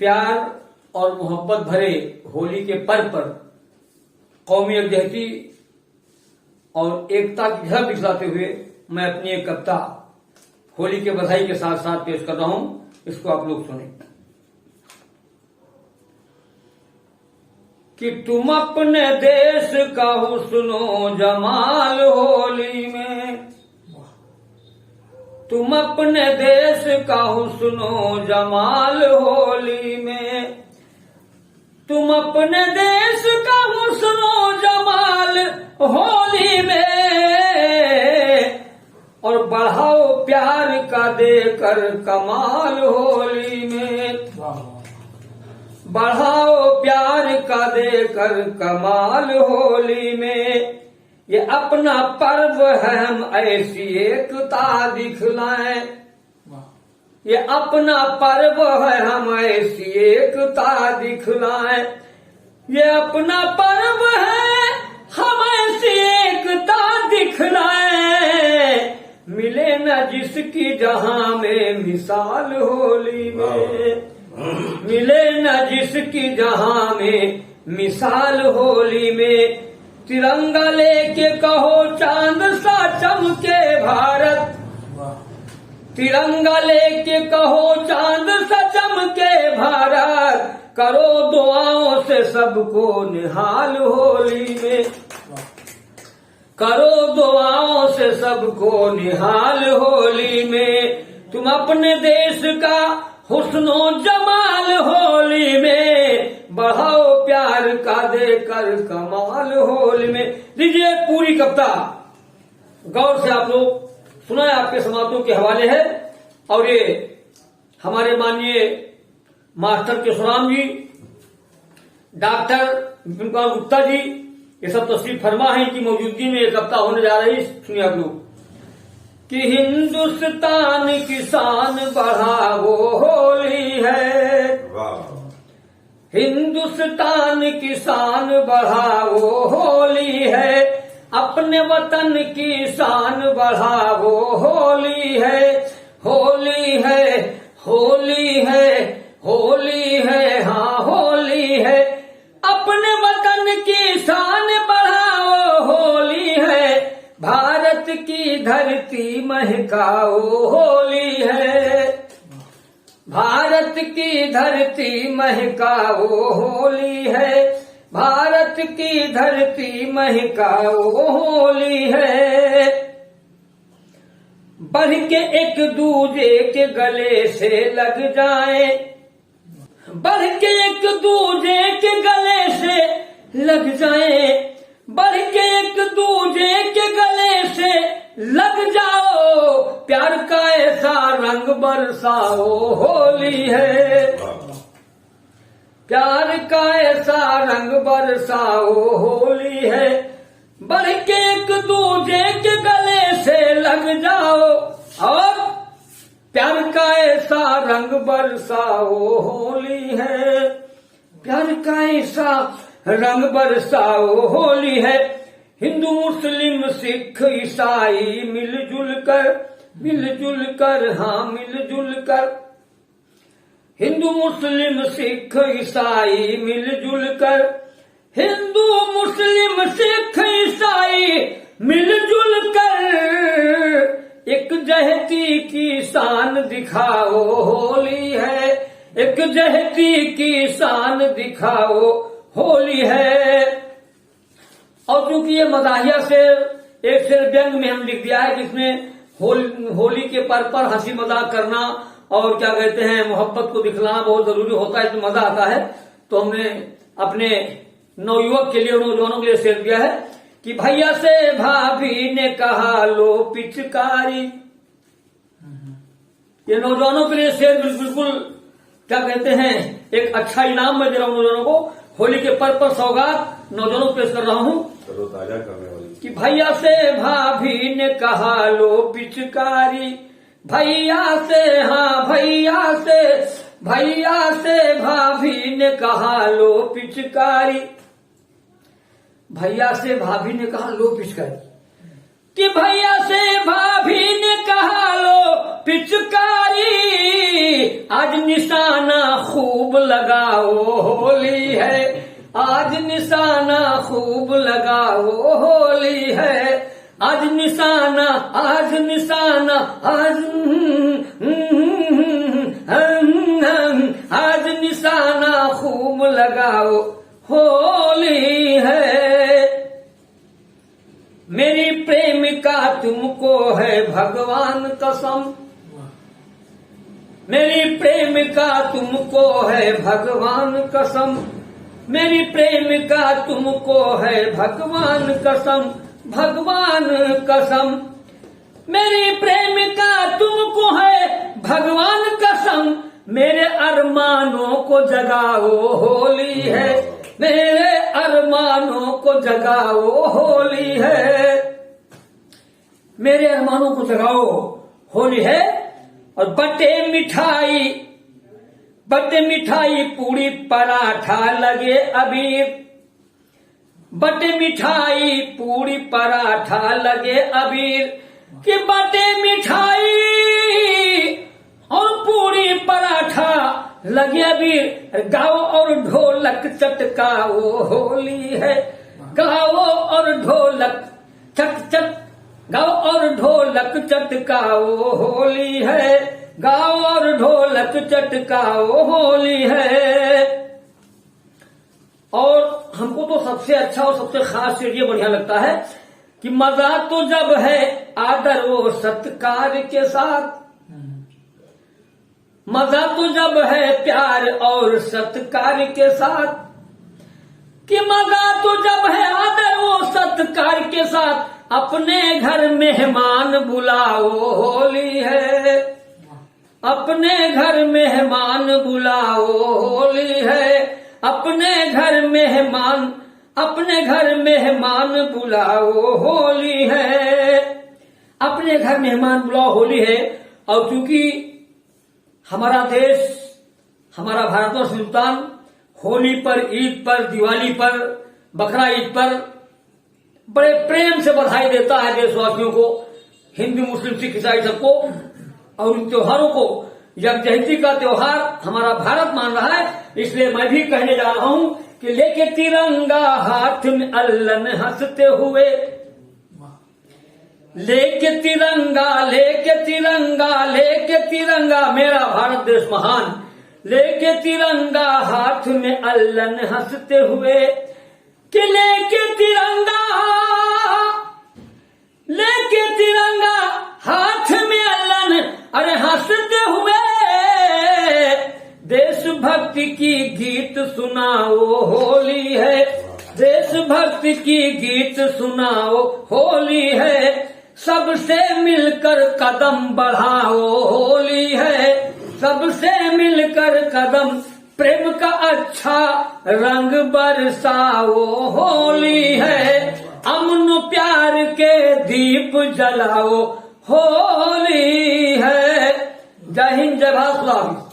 प्यार और मोहब्बत भरे होली के पर्व पर कौमी यकजहती और एकता की झलक दिखलाते हुए मैं अपनी एक कविता होली के बधाई के साथ साथ पेश कर रहा हूं। इसको आप लोग सुने कि तुम अपने देश का हुस्नो जमाल होली में, तुम अपने देश का हुस्नो जमाल होली में, तुम अपने देश का हुस्नो जमाल होली में, और बढ़ाओ प्यार का देकर कमाल होली में, बढ़ाओ प्यार का देकर कमाल होली में। ये अपना पर्व है हम ऐसी एकता दिखलाएं, ये अपना पर्व है हम ऐसी एकता दिखलाएं, ये अपना पर्व है हम ऐसी एकता दिखलाएं, मिले न जिसकी जहां में मिसाल होली में, मिले न जिसकी जहां में मिसाल होली में। तिरंगा लेके कहो चांद सा चमके भारत, तिरंगा लेके कहो चांद सा चमके भारत, करो दुआओं से सबको निहाल होली में, करो दुआओं से सबको निहाल होली में। तुम अपने देश का हुस्नो जमाल होली में, बढ़ाओ प्यार का देकर कमाल होली में। लीजिए पूरी कविता गौर से आप लोग सुना, आपके समातों के हवाले है। और ये हमारे माननीय मास्टर केशवराम जी, डॉक्टर विपिन कुमार गुप्ता जी, ये सब तशरीफ फरमा है कि मौजूदगी में एक कविता होने जा रही है। सुनिए आप लोग कि हिंदुस्तान की शान बढ़ाओ होली है, हिंदुस्तान की शान बढ़ाओ होली है, अपने वतन की शान बढ़ाओ होली है, होली है, होली है, होली है, हाँ होली है, अपने वतन की शान बढ़ाओ होली है, भारत की धरती महकाओ होली है, भारत की धरती महकाओ होली है, भारत की धरती महकाओ होली है। बढ़ के एक दूजे के गले से लग जाए, बढ़ के एक दूजे के गले से लग जाए, बढ़ के एक दूजे के गले से लग जाओ, प्यार का ऐसा रंग बरसाओ होली है, प्यार का ऐसा रंग बरसाओ होली है, बढ़ के एक दूजे के गले से लग जाओ और प्यार का ऐसा रंग बरसाओ होली है, प्यार का ऐसा रंग बरसाओ होली है। हिंदू मुस्लिम सिख ईसाई मिलजुल कर, हाँ मिलजुल कर, हिंदू मुस्लिम सिख ईसाई मिलजुल कर, हिंदू मुस्लिम सिख ईसाई मिलजुल कर, एक जहती की शान दिखाओ होली है, एक जहती की शान दिखाओ होली है। और चूंकि ये मदाहिया शेर एक शेर व्यंग में हम लिख दिया है, जिसमें होली के पर्व पर हंसी मजाक करना और क्या कहते हैं मोहब्बत को दिखलाना बहुत जरूरी होता है, इसमें मजा आता है। तो हमने अपने नवयुवक के लिए, नौजवानों के लिए शेर दिया है कि भैया से भाभी ने कहा लो पिचकारी। ये नौजवानों के लिए शेर बिल्कुल क्या कहते हैं एक अच्छा इनाम मैं दे रहा हूं नौजवानों को। होली के पर्व पर सौगात नौजवानों को पेश कर रहा हूं ताजा करने वाली कि भैया से भाभी ने कहा लो पिचकारी, भैया से, हाँ भैया से, भैया से भाभी ने कहा लो पिचकारी, भैया से भाभी ने कहा लो पिचकारी। कि भैया से भाभी ने कहा लो पिचकारी, आज निशाना खूब लगाओ होली है, आज निशाना खूब लगाओ होली है, आज निशाना आज निशाना आज निशाना खूब लगाओ होली है। मेरी प्रेमिका तुमको है भगवान कसम, मेरी प्रेमिका तुमको है भगवान कसम, मेरी प्रेमिका तुमको है भगवान कसम, भगवान कसम, मेरी प्रेमिका तुमको है भगवान कसम, मेरे अरमानों को जगाओ होली है, मेरे अरमानों को जगाओ होली है, मेरे अरमानों को जगाओ होली है। और बटे मिठाई पूरी पराठा लगे अबीर, बटे मिठाई पूरी पराठा लगे अबीर, कि बटे मिठाई और पूरी पराठा लगे अबीर, गाओ और ढोलक चटकाओ होली है, गाओ और ढोलक चट गाओ और ढोलक चटकाओ होली है, गाओ और ढोलक चटकाओ होली है। और हमको तो सबसे अच्छा और सबसे खास ये बढ़िया लगता है कि मजा तो जब है आदर व सत्कार के साथ, मजा तो जब है प्यार और सत्कार के साथ, कि मजा तो जब है आदर व सत्कार के साथ, अपने घर मेहमान बुलाओ होली है, अपने घर मेहमान बुलाओ होली है, अपने घर मेहमान बुलाओ होली है, अपने घर मेहमान बुलाओ होली है। और क्योंकि हमारा देश, हमारा भारतवर्ष हिंदुस्तान होली पर, ईद पर, दिवाली पर, बकरा ईद पर बड़े प्रेम से बधाई देता है देशवासियों को, हिंदू मुस्लिम सिख ईसाई सबको। और इन त्योहारों को यकजहती का त्योहार हमारा भारत मान रहा है, इसलिए मैं भी कहने जा रहा हूं कि लेके तिरंगा हाथ में अल्लन हंसते हुए, लेके तिरंगा लेके तिरंगा लेके तिरंगा मेरा भारत देश महान, लेके तिरंगा हाथ में अल्लन हंसते हुए, कि लेके तिरंगा हाथ में अल्लन अरे हंसते हुए, देशभक्ति की गीत सुनाओ होली है, देशभक्ति की गीत सुनाओ होली है, सबसे मिलकर कदम बढ़ाओ होली है, सबसे मिलकर कदम प्रेम का अच्छा रंग बरसाओ होली है, अमन प्यार के दीप जलाओ होली है। जय हिंद, जय भारत।